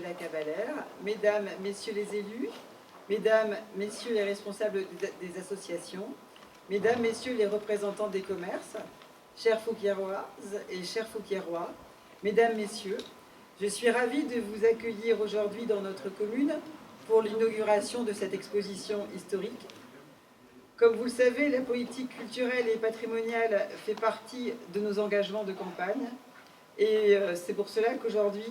de la Cavalère, mesdames, messieurs les élus, mesdames, messieurs les responsables des associations, mesdames, messieurs les représentants des commerces, chères Fouquiéroises et chers Fouquiérois, mesdames, messieurs, je suis ravie de vous accueillir aujourd'hui dans notre commune pour l'inauguration de cette exposition historique. Comme vous le savez, la politique culturelle et patrimoniale fait partie de nos engagements de campagne et c'est pour cela qu'aujourd'hui,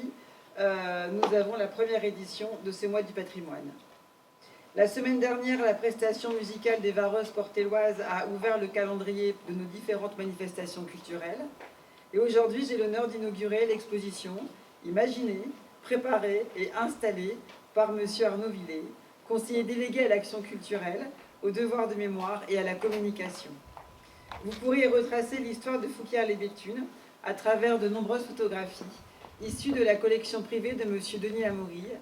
nous avons la première édition de ce mois du patrimoine. La semaine dernière, la prestation musicale des Vareuses portelloises a ouvert le calendrier de nos différentes manifestations culturelles. Et aujourd'hui, j'ai l'honneur d'inaugurer l'exposition imaginée, préparée et installée par M. Arnaud Villet, conseiller délégué à l'action culturelle, au devoir de mémoire et à la communication. Vous pourrez retracer l'histoire de Fouquier-les-Béthunes à travers de nombreuses photographies issues de la collection privée de M. Denis Lamorie,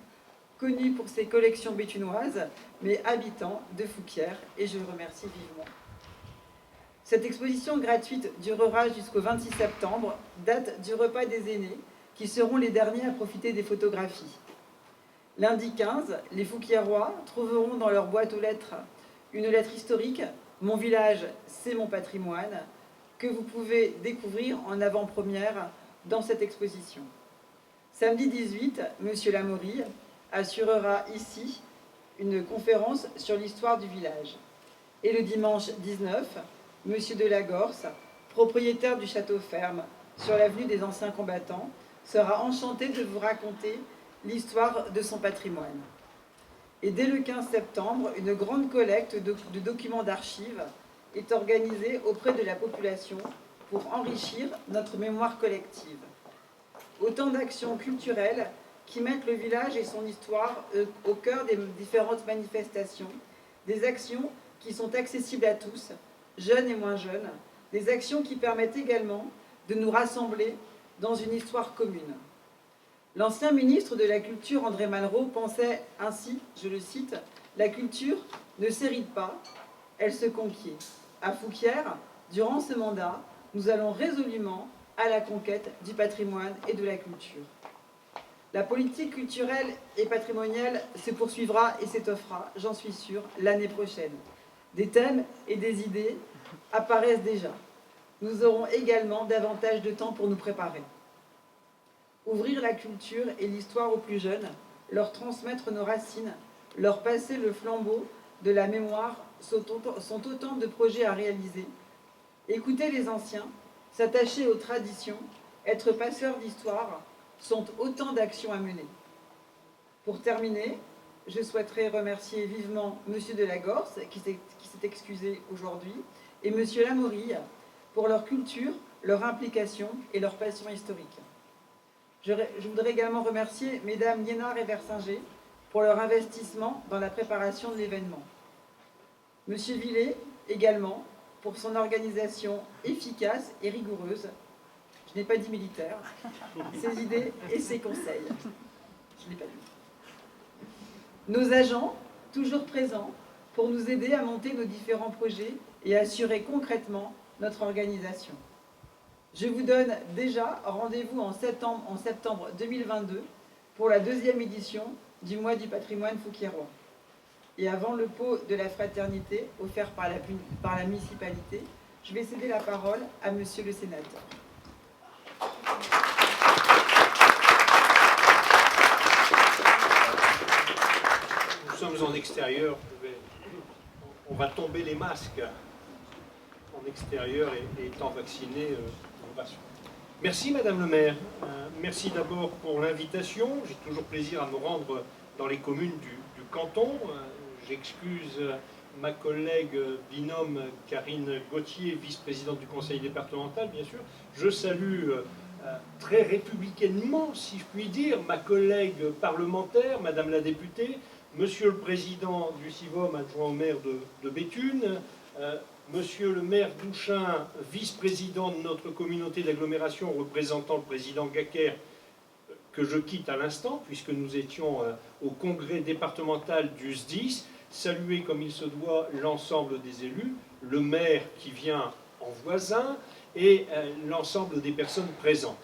connu pour ses collections béthunoises, mais habitant de Fouquières, et je le remercie vivement. Cette exposition gratuite durera jusqu'au 26 septembre, date du repas des aînés, qui seront les derniers à profiter des photographies. Lundi 15, les Fouquiérois trouveront dans leur boîte aux lettres une lettre historique, « Mon village, c'est mon patrimoine », que vous pouvez découvrir en avant-première dans cette exposition. Samedi 18, M. Lamorie assurera ici une conférence sur l'histoire du village. Et le dimanche 19, M. Delagorce, propriétaire du château ferme sur l'avenue des anciens combattants, sera enchanté de vous raconter l'histoire de son patrimoine. Et dès le 15 septembre, une grande collecte de documents d'archives est organisée auprès de la population pour enrichir notre mémoire collective. Autant d'actions culturelles qui mettent le village et son histoire au cœur des différentes manifestations, des actions qui sont accessibles à tous, jeunes et moins jeunes, des actions qui permettent également de nous rassembler dans une histoire commune. L'ancien ministre de la Culture, André Malraux, pensait ainsi, je le cite, « La culture ne s'hérite pas, elle se conquiert. À Fouquières, durant ce mandat, nous allons résolument à la conquête du patrimoine et de la culture. » La politique culturelle et patrimoniale se poursuivra et s'étoffera, j'en suis sûre, l'année prochaine. Des thèmes et des idées apparaissent déjà. Nous aurons également davantage de temps pour nous préparer. Ouvrir la culture et l'histoire aux plus jeunes, leur transmettre nos racines, leur passer le flambeau de la mémoire sont autant de projets à réaliser. Écouter les anciens, s'attacher aux traditions, être passeur d'histoire sont autant d'actions à mener. Pour terminer, je souhaiterais remercier vivement M. Delagorce, qui s'est excusé aujourd'hui, et M. Lamorie pour leur culture, leur implication et leur passion historique. Je voudrais également remercier Mesdames Liénard et Versinger pour leur investissement dans la préparation de l'événement. Monsieur Villet également pour son organisation efficace et rigoureuse. Je n'ai pas dit militaire, ses idées et ses conseils. Je n'ai pas dit. Nos agents, toujours présents, pour nous aider à monter nos différents projets et assurer concrètement notre organisation. Je vous donne déjà rendez-vous en septembre 2022 pour la 2e édition du mois du patrimoine fouquiérois. Et avant le pot de la fraternité offert par la municipalité, je vais céder la parole à Monsieur le sénateur. Nous sommes en extérieur, on va tomber les masques en extérieur et étant vacciné, on va sur. Merci Madame le maire, merci d'abord pour l'invitation, j'ai toujours plaisir à me rendre dans les communes du canton. J'excuse ma collègue binôme Karine Gauthier, vice-présidente du conseil départemental, bien sûr. Je salue très républicainement, si je puis dire, ma collègue parlementaire, Madame la députée, Monsieur le président du CIVOM, adjoint au maire de Béthune, Monsieur le maire Douchin, vice-président de notre communauté d'agglomération, représentant le président Gaquer, que je quitte à l'instant, puisque nous étions au congrès départemental du SDIS, saluer comme il se doit l'ensemble des élus, le maire qui vient en voisin et l'ensemble des personnes présentes.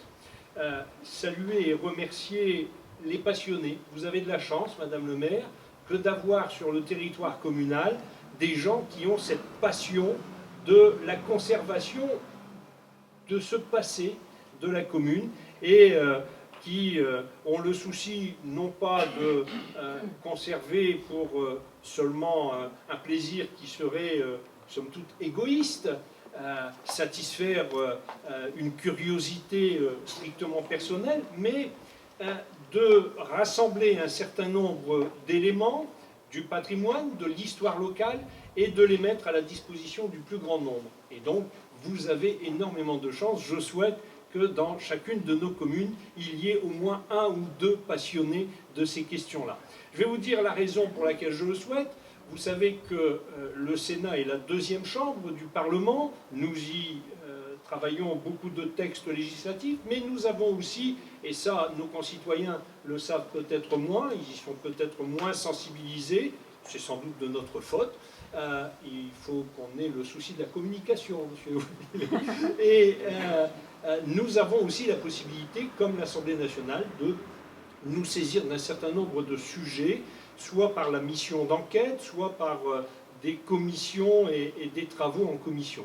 Saluer et remercier les passionnés. Vous avez de la chance, Madame le maire, que d'avoir sur le territoire communal des gens qui ont cette passion de la conservation de ce passé de la commune et qui ont le souci non pas de conserver pour seulement un plaisir qui serait, somme toute, égoïste, satisfaire une curiosité strictement personnelle, mais de rassembler un certain nombre d'éléments du patrimoine, de l'histoire locale, et de les mettre à la disposition du plus grand nombre. Et donc, vous avez énormément de chance. Je souhaite que dans chacune de nos communes, il y ait au moins un ou deux passionnés de ces questions-là. Je vais vous dire la raison pour laquelle je le souhaite. Vous savez que le Sénat est la deuxième chambre du Parlement. Nous y travaillons beaucoup de textes législatifs, mais nous avons aussi, et ça nos concitoyens le savent peut-être moins, ils y sont peut-être moins sensibilisés, c'est sans doute de notre faute, il faut qu'on ait le souci de la communication, monsieur. Et nous avons aussi la possibilité, comme l'Assemblée nationale, de nous saisir d'un certain nombre de sujets, soit par la mission d'enquête, soit par des commissions et des travaux en commission.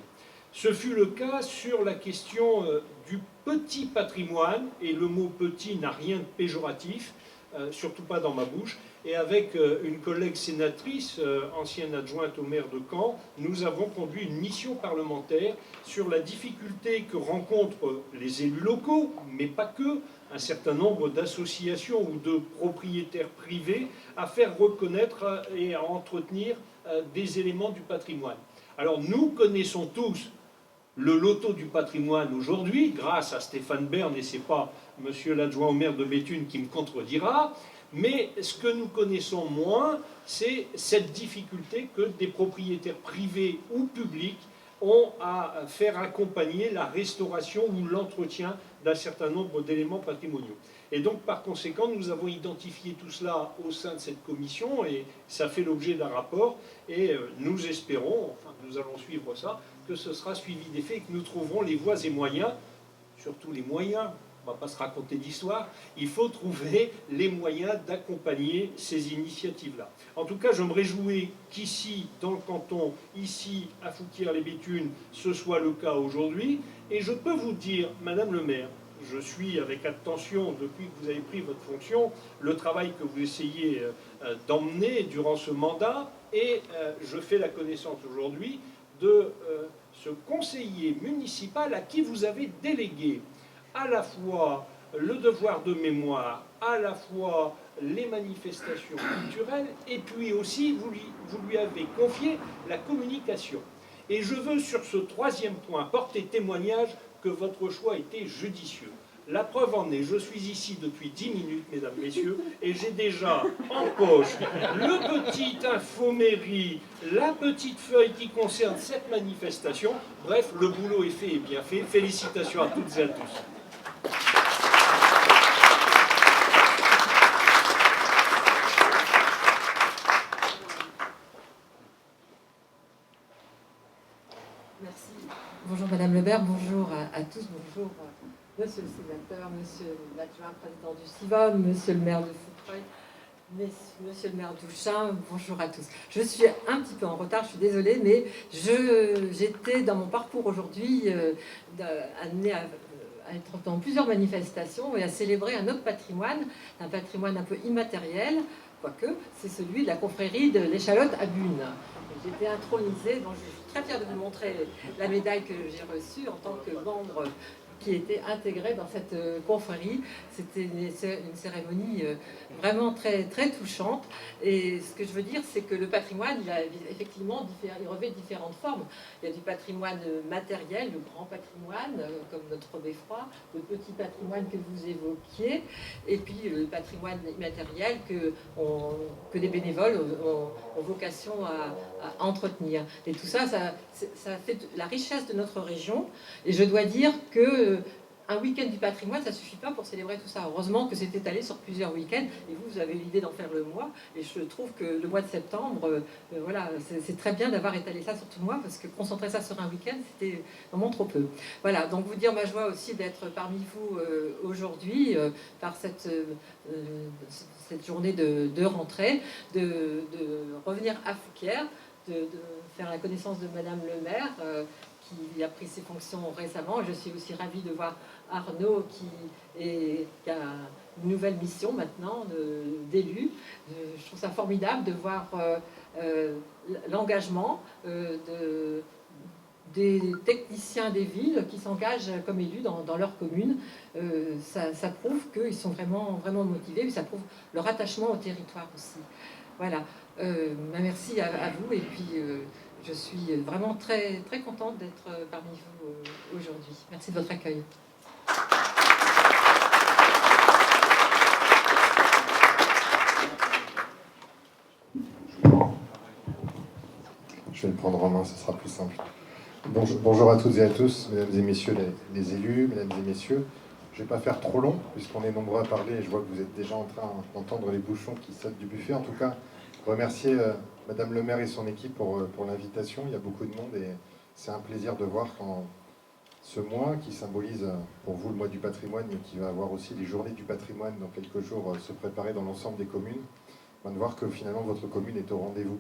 Ce fut le cas sur la question du petit patrimoine, et le mot petit n'a rien de péjoratif, surtout pas dans ma bouche, et avec une collègue sénatrice, ancienne adjointe au maire de Caen, nous avons conduit une mission parlementaire sur la difficulté que rencontrent les élus locaux, mais pas que, un certain nombre d'associations ou de propriétaires privés à faire reconnaître et à entretenir des éléments du patrimoine. Alors nous connaissons tous le loto du patrimoine aujourd'hui, grâce à Stéphane Bern, et ce n'est pas monsieur l'adjoint au maire de Béthune qui me contredira, mais ce que nous connaissons moins, c'est cette difficulté que des propriétaires privés ou publics ont à faire accompagner la restauration ou l'entretien d'un certain nombre d'éléments patrimoniaux. Et donc, par conséquent, nous avons identifié tout cela au sein de cette commission, et ça fait l'objet d'un rapport, et nous espérons, enfin nous allons suivre ça, que ce sera suivi d'effet et que nous trouverons les voies et moyens, surtout les moyens, on ne va pas se raconter d'histoire, il faut trouver les moyens d'accompagner ces initiatives-là. En tout cas, je me réjouis qu'ici, dans le canton, ici, à Fouquier-les-Béthunes, ce soit le cas aujourd'hui. Et je peux vous dire, Madame le maire, je suis avec attention, depuis que vous avez pris votre fonction, le travail que vous essayez d'emmener durant ce mandat, et je fais la connaissance aujourd'hui de ce conseiller municipal à qui vous avez délégué à la fois le devoir de mémoire, à la fois les manifestations culturelles, et puis aussi vous lui avez confié la communication. Et je veux sur ce troisième point porter témoignage que votre choix était judicieux. La preuve en est, je suis ici depuis 10 minutes, mesdames, messieurs, et j'ai déjà en poche le petit infomairie, la petite feuille qui concerne cette manifestation. Bref, le boulot est fait et bien fait. Félicitations à toutes et à tous. Merci. Bonjour Madame Lebert, bonjour à tous, bonjour Monsieur le sénateur, Monsieur l'adjoint président du CIVOM, Monsieur le maire de Foutreuil, Monsieur le maire d'Ouchin, bonjour à tous. Je suis un petit peu en retard, je suis désolée, mais j'étais dans mon parcours aujourd'hui amenée à être dans plusieurs manifestations et à célébrer un autre patrimoine, un patrimoine un peu immatériel, quoique c'est celui de la confrérie de l'Échalote à Bune. J'ai été intronisée, donc je suis très fière de vous montrer la médaille que j'ai reçue en tant que membre qui était intégré dans cette confrérie. C'était une cérémonie vraiment très, très touchante. Et ce que je veux dire, c'est que le patrimoine, il a effectivement il revêt différentes formes. Il y a du patrimoine matériel, le grand patrimoine, comme notre beffroi, le petit patrimoine que vous évoquiez, et puis le patrimoine immatériel que les bénévoles ont vocation à entretenir. Et tout ça, ça fait la richesse de notre région. Et je dois dire que un week-end du patrimoine, ça ne suffit pas pour célébrer tout ça. Heureusement que c'est étalé sur plusieurs week-ends, et vous avez l'idée d'en faire le mois, et je trouve que le mois de septembre, voilà, c'est très bien d'avoir étalé ça sur tout le mois, parce que concentrer ça sur un week-end, c'était vraiment trop peu. Voilà, donc vous dire ma joie aussi d'être parmi vous aujourd'hui, par cette journée de rentrée, de revenir à Fouquier, de faire la connaissance de Madame le maire, qui a pris ses fonctions récemment. Je suis aussi ravie de voir Arnaud qui a une nouvelle mission maintenant d'élu. Je trouve ça formidable de voir l'engagement des techniciens des villes qui s'engagent comme élus dans leur commune. Ça prouve qu'ils sont vraiment, vraiment motivés, mais ça prouve leur attachement au territoire aussi. Voilà. Merci à vous, et puis je suis vraiment très, très contente d'être parmi vous aujourd'hui. Merci de votre accueil. Je vais le prendre en main, ce sera plus simple. Bonjour à toutes et à tous, mesdames et messieurs les élus, mesdames et messieurs. Je ne vais pas faire trop long, puisqu'on est nombreux à parler, et je vois que vous êtes déjà en train d'entendre les bouchons qui sautent du buffet. En tout cas, remercier Madame le maire et son équipe pour l'invitation. Il y a beaucoup de monde, et c'est un plaisir de voir quand ce mois, qui symbolise pour vous le mois du patrimoine, mais qui va avoir aussi les journées du patrimoine dans quelques jours se préparer dans l'ensemble des communes, de voir que finalement votre commune est au rendez-vous.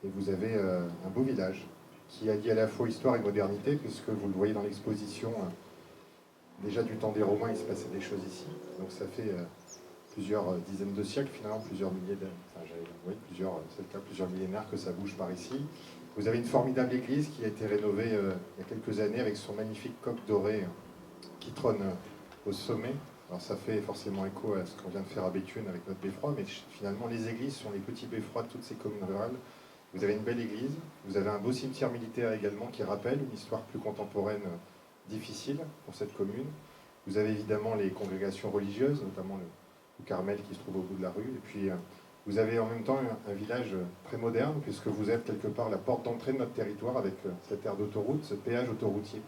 Et vous avez un beau village qui allie à la fois histoire et modernité, puisque vous le voyez dans l'exposition, déjà du temps des Romains, il se passait des choses ici. Donc ça fait plusieurs dizaines de siècles, finalement, plusieurs millénaires que ça bouge par ici. Vous avez une formidable église qui a été rénovée il y a quelques années avec son magnifique coq doré qui trône au sommet. Alors ça fait forcément écho à ce qu'on vient de faire à Béthune avec notre beffroi, mais finalement les églises sont les petits beffrois de toutes ces communes rurales. Vous avez une belle église, vous avez un beau cimetière militaire également qui rappelle une histoire plus contemporaine difficile pour cette commune. Vous avez évidemment les congrégations religieuses, notamment le Carmel qui se trouve au bout de la rue. Et puis vous avez en même temps un village très moderne, puisque vous êtes quelque part la porte d'entrée de notre territoire avec cette aire d'autoroute, ce péage autoroutier,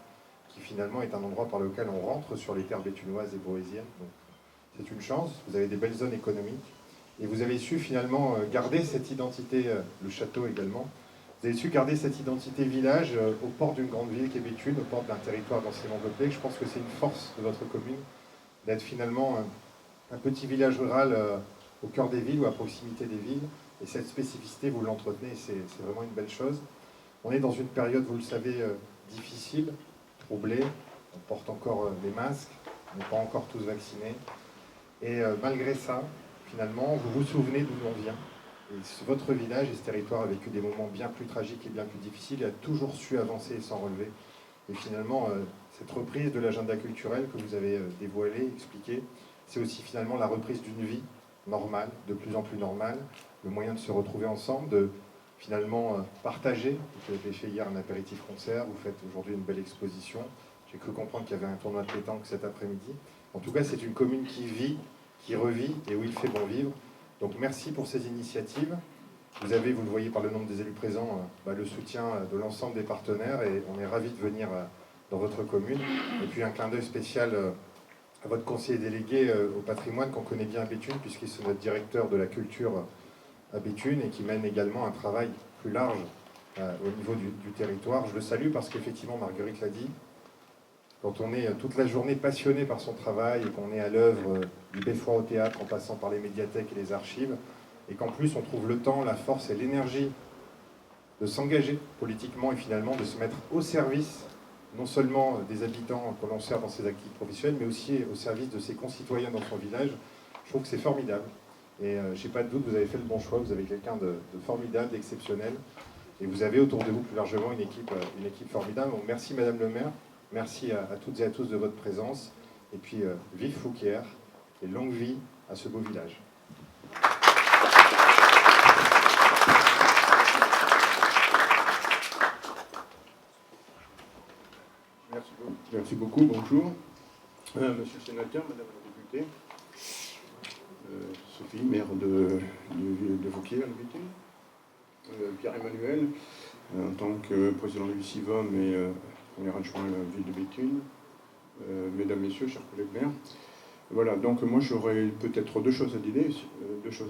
qui finalement est un endroit par lequel on rentre sur les terres béthunoises et boésiennes. Donc c'est une chance, vous avez des belles zones économiques. Et vous avez su finalement garder cette identité, le château également, vous avez su garder cette identité village au port d'une grande ville qui est Béthune, au port d'un territoire densément peuplé. Je pense que c'est une force de votre commune d'être finalement un petit village rural au cœur des villes ou à proximité des villes. Et cette spécificité, vous l'entretenez, c'est vraiment une belle chose. On est dans une période, vous le savez, difficile, troublée. On porte encore des masques, on n'est pas encore tous vaccinés. Et malgré ça, finalement, vous vous souvenez d'où l'on vient. Et votre village et ce territoire a vécu des moments bien plus tragiques et bien plus difficiles et a toujours su avancer et s'en relever. Et finalement, cette reprise de l'agenda culturel que vous avez dévoilé, expliqué, c'est aussi finalement la reprise d'une vie normale, de plus en plus normale, le moyen de se retrouver ensemble, de finalement partager. Vous avez fait hier un apéritif concert, vous faites aujourd'hui une belle exposition. J'ai cru comprendre qu'il y avait un tournoi de pétanque cet après-midi. En tout cas, c'est une commune qui vit, qui revit et où il fait bon vivre. Donc merci pour ces initiatives. Vous avez, vous le voyez par le nombre des élus présents, le soutien de l'ensemble des partenaires et on est ravis de venir dans votre commune. Et puis un clin d'œil spécial à votre conseiller délégué au patrimoine qu'on connaît bien à Béthune, puisqu'il est notre directeur de la culture à Béthune et qui mène également un travail plus large au niveau du territoire. Je le salue parce qu'effectivement, Marguerite l'a dit, quand on est toute la journée passionné par son travail et qu'on est à l'œuvre du beffroi au théâtre en passant par les médiathèques et les archives, et qu'en plus on trouve le temps, la force et l'énergie de s'engager politiquement et finalement de se mettre au service non seulement des habitants que l'on sert dans ses activités professionnelles, mais aussi au service de ses concitoyens dans son village, je trouve que c'est formidable. Et je n'ai pas de doute, vous avez fait le bon choix, vous avez quelqu'un de formidable, d'exceptionnel, et vous avez autour de vous plus largement une équipe formidable. Donc merci Madame le maire. Merci à toutes et à tous de votre présence. Et puis, vive Fouquier et longue vie à ce beau village. Merci beaucoup. Bonjour. Monsieur le sénateur, Madame la députée, Sophie, maire de Fouquier, à Béthune, Pierre-Emmanuel, en tant que président du CIVOM et premier adjoint à la ville de Béthune, mesdames, messieurs, chers collègues maires. Voilà, donc moi j'aurais peut-être deux choses à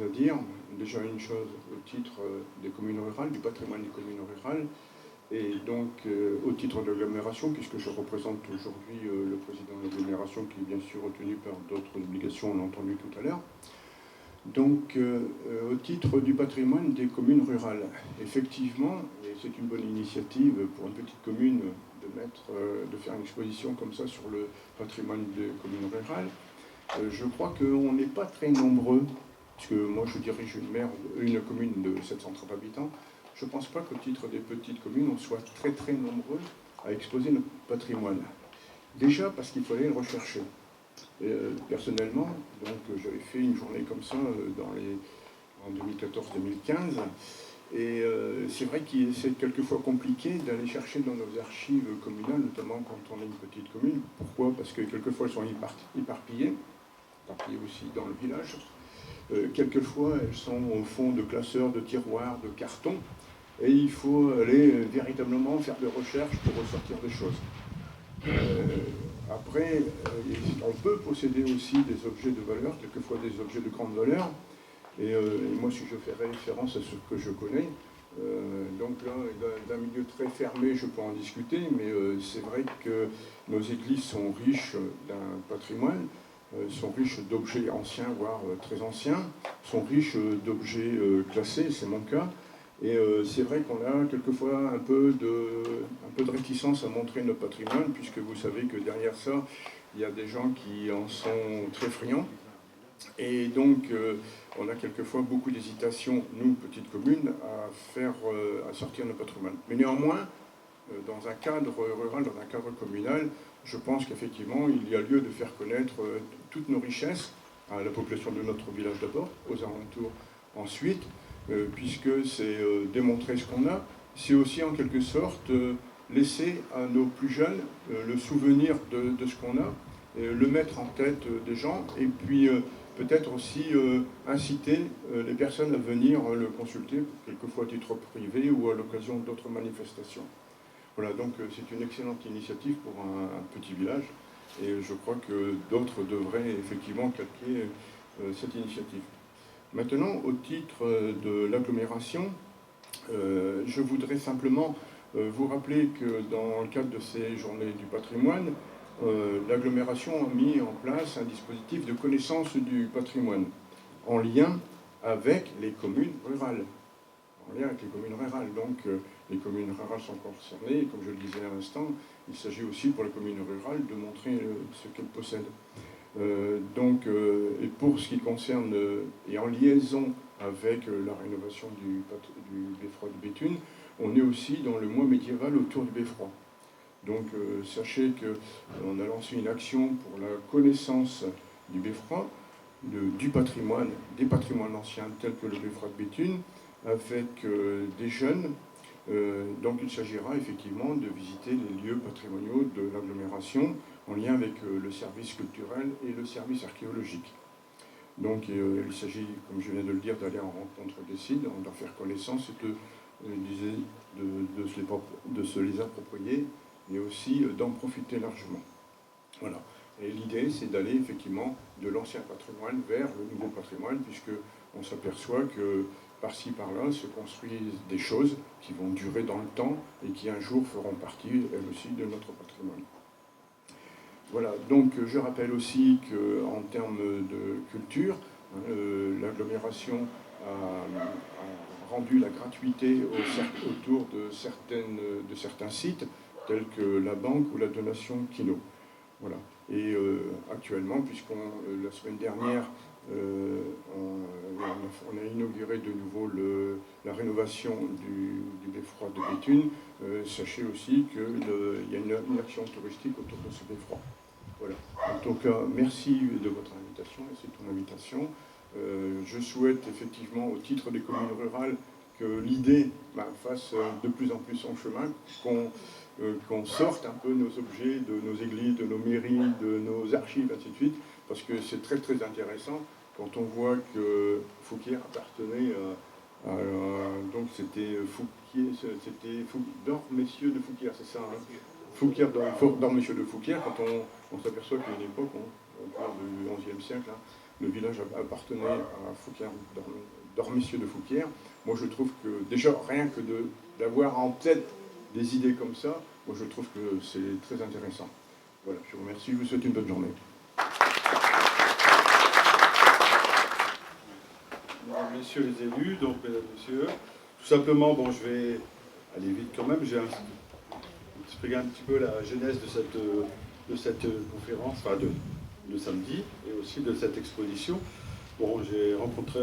dire. Déjà une chose au titre des communes rurales, du patrimoine des communes rurales, et donc au titre de l'agglomération, puisque je représente aujourd'hui le président de l'agglomération qui est bien sûr retenu par d'autres obligations, on l'a entendu tout à l'heure. Donc au titre du patrimoine des communes rurales, effectivement, et c'est une bonne initiative pour une petite commune de faire une exposition comme ça sur le patrimoine des communes rurales. Je crois qu'on n'est pas très nombreux, puisque moi je dirige une commune de 730 habitants. Je ne pense pas qu'au titre des petites communes, on soit très très nombreux à exposer notre patrimoine. Déjà parce qu'il fallait le rechercher. Personnellement, donc j'avais fait une journée comme ça en 2014-2015. Et c'est vrai que c'est quelquefois compliqué d'aller chercher dans nos archives communales, notamment quand on est une petite commune. Pourquoi? Parce que quelquefois elles sont éparpillées aussi dans le village. Quelquefois elles sont au fond de classeurs, de tiroirs, de cartons. Et il faut aller véritablement faire des recherches pour ressortir des choses. Après, on peut posséder aussi des objets de valeur, quelquefois des objets de grande valeur. Et moi, si je fais référence à ce que je connais, donc là, d'un milieu très fermé, je peux en discuter, mais c'est vrai que nos églises sont riches d'un patrimoine, sont riches d'objets anciens, voire très anciens, sont riches d'objets classés, c'est mon cas. Et c'est vrai qu'on a quelquefois un peu de réticence à montrer notre patrimoine, puisque vous savez que derrière ça, il y a des gens qui en sont très friands. Et donc, on a quelquefois beaucoup d'hésitation, nous, petites communes, à sortir notre patrimoine. Mais néanmoins, dans un cadre rural, dans un cadre communal, je pense qu'effectivement, il y a lieu de faire connaître toutes nos richesses à la population de notre village d'abord, aux alentours ensuite, puisque c'est démontrer ce qu'on a. C'est aussi en quelque sorte laisser à nos plus jeunes le souvenir de ce qu'on a, le mettre en tête des gens, et puis peut-être aussi inciter les personnes à venir le consulter, quelquefois à titre privé ou à l'occasion d'autres manifestations. Voilà, donc c'est une excellente initiative pour un petit village, et je crois que d'autres devraient effectivement calquer cette initiative. Maintenant, au titre de l'agglomération, je voudrais simplement vous rappeler que dans le cadre de ces journées du patrimoine, l'agglomération a mis en place un dispositif de connaissance du patrimoine en lien avec les communes rurales. Donc les communes rurales sont concernées, et comme je le disais à l'instant, il s'agit aussi pour les communes rurales de montrer ce qu'elles possèdent. Et pour ce qui concerne, et en liaison avec la rénovation du beffroi de Béthune, on est aussi dans le mois médiéval autour du beffroi. Donc sachez qu'on a lancé une action pour la connaissance du beffroi, du patrimoine, des patrimoines anciens tels que le beffroi de Béthune, avec des jeunes. Donc il s'agira effectivement de visiter les lieux patrimoniaux de l'agglomération en lien avec le service culturel et le service archéologique. Donc il s'agit, comme je viens de le dire, d'aller en rencontre des sites, d'en faire connaissance et de se les approprier, mais aussi d'en profiter largement. Voilà. Et l'idée, c'est d'aller effectivement de l'ancien patrimoine vers le nouveau patrimoine, puisqu'on s'aperçoit que par-ci, par-là, se construisent des choses qui vont durer dans le temps et qui un jour feront partie, elles aussi, de notre patrimoine. Voilà, donc je rappelle aussi qu'en termes de culture, l'agglomération a rendu la gratuité autour de certains sites, tels que la banque ou la donation Kino. Voilà. Et actuellement, la semaine dernière, on a inauguré de nouveau la rénovation du beffroi de Béthune, sachez aussi qu'il y a une action touristique autour de ce beffroi. Voilà. En tout cas, merci de votre invitation, et c'est ton invitation. Je souhaite effectivement, au titre des communes rurales, que l'idée fasse de plus en plus son chemin, qu'on sorte un peu nos objets de nos églises, de nos mairies, de nos archives, ainsi de suite, parce que c'est très très intéressant quand on voit que Fouquier appartenait donc c'était Fouquier, c'était d'or messieurs de Fouquier, c'est ça, hein, Fouquier d'Ormessieux de Fouquier, quand on s'aperçoit qu'à une époque, on parle du XIe siècle, hein, le village appartenait à Fouquier d'Ormessieux de Fouquier. Moi, je trouve que déjà, rien que d'avoir en tête des idées comme ça, moi, je trouve que c'est très intéressant. Voilà, je vous remercie, je vous souhaite une bonne journée. Messieurs les élus, donc mesdames, messieurs, tout simplement, bon, je vais aller vite quand même, j'ai expliqué un petit peu la genèse de cette conférence, enfin de samedi, et aussi de cette exposition. Bon, on s'est rencontré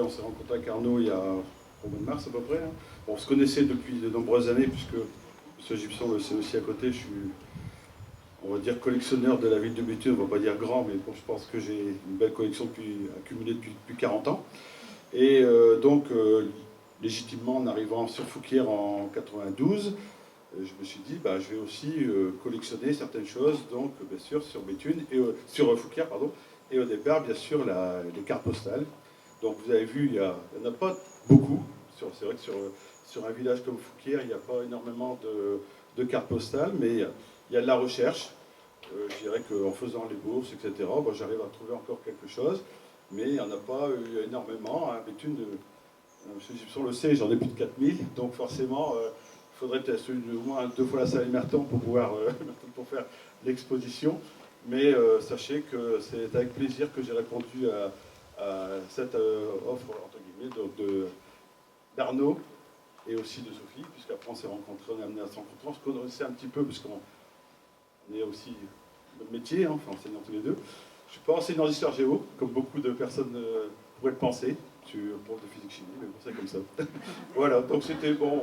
avec Arnaud il y a au mois de mars à peu près. Hein. Bon, on se connaissait depuis de nombreuses années, puisque M. Gibson le sait aussi à côté, je suis, on va dire, collectionneur de la ville de Béthune, on ne va pas dire grand, mais bon, je pense que j'ai une belle collection accumulée depuis 40 ans. Et donc, légitimement, en arrivant sur Fouquier en 92, je me suis dit, bah, je vais aussi collectionner certaines choses, donc bien sûr sur Béthune, et sur Fouquier, pardon, et au départ, bien sûr, les cartes postales. Donc vous avez vu, il n'y en a pas beaucoup. C'est vrai que sur un village comme Fouquier, il n'y a pas énormément de cartes postales, mais il y a de la recherche. Je dirais qu'en faisant les bourses, etc., bon, j'arrive à trouver encore quelque chose. Mais il n'y en a pas eu énormément. Hein. Béthune, M. Gibson le sait, j'en ai plus de 4000, donc forcément, il faudrait peut-être au moins 2 fois la salle Merton pour pouvoir pour faire l'exposition. Mais sachez que c'est avec plaisir que j'ai répondu à cette offre, entre guillemets, d'Arnaud et aussi de Sophie, puisqu'après on s'est rencontrés, on est amené à se rencontrer, on se connaissait un petit peu, parce qu'on est aussi notre métier, hein, enfin enseignant tous les deux. Je ne suis pas enseignant d'histoire géo, comme beaucoup de personnes pourraient le penser. Je suis prof de physique-chimie, mais bon, c'est comme ça. Voilà, donc c'était bon,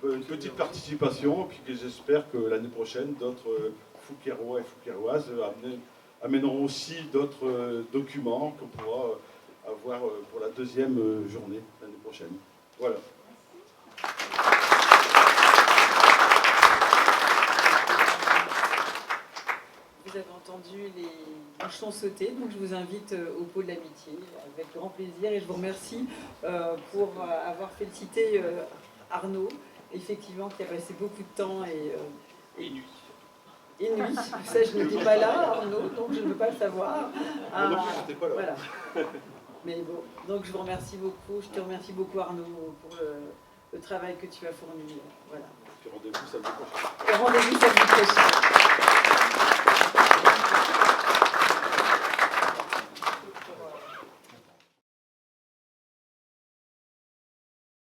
une petite participation, puis que j'espère que l'année prochaine, d'autres Fouquierois et Fouquieroises amèneront aussi d'autres documents qu'on pourra avoir pour la deuxième journée l'année prochaine. Voilà. Vous avez entendu les bouchons sauter, donc je vous invite au pot de l'amitié avec grand plaisir et je vous remercie pour avoir félicité Arnaud, effectivement qui a passé beaucoup de temps et nuit. Et nuit, ça je n'étais pas là Arnaud, donc je ne veux pas le savoir. Moi non plus, j'étais pas là. Voilà. Mais bon, donc je vous remercie beaucoup, je te remercie beaucoup Arnaud pour le travail que tu as fourni. Voilà. Puis rendez-vous samedi prochain. Et rendez-vous samedi prochain.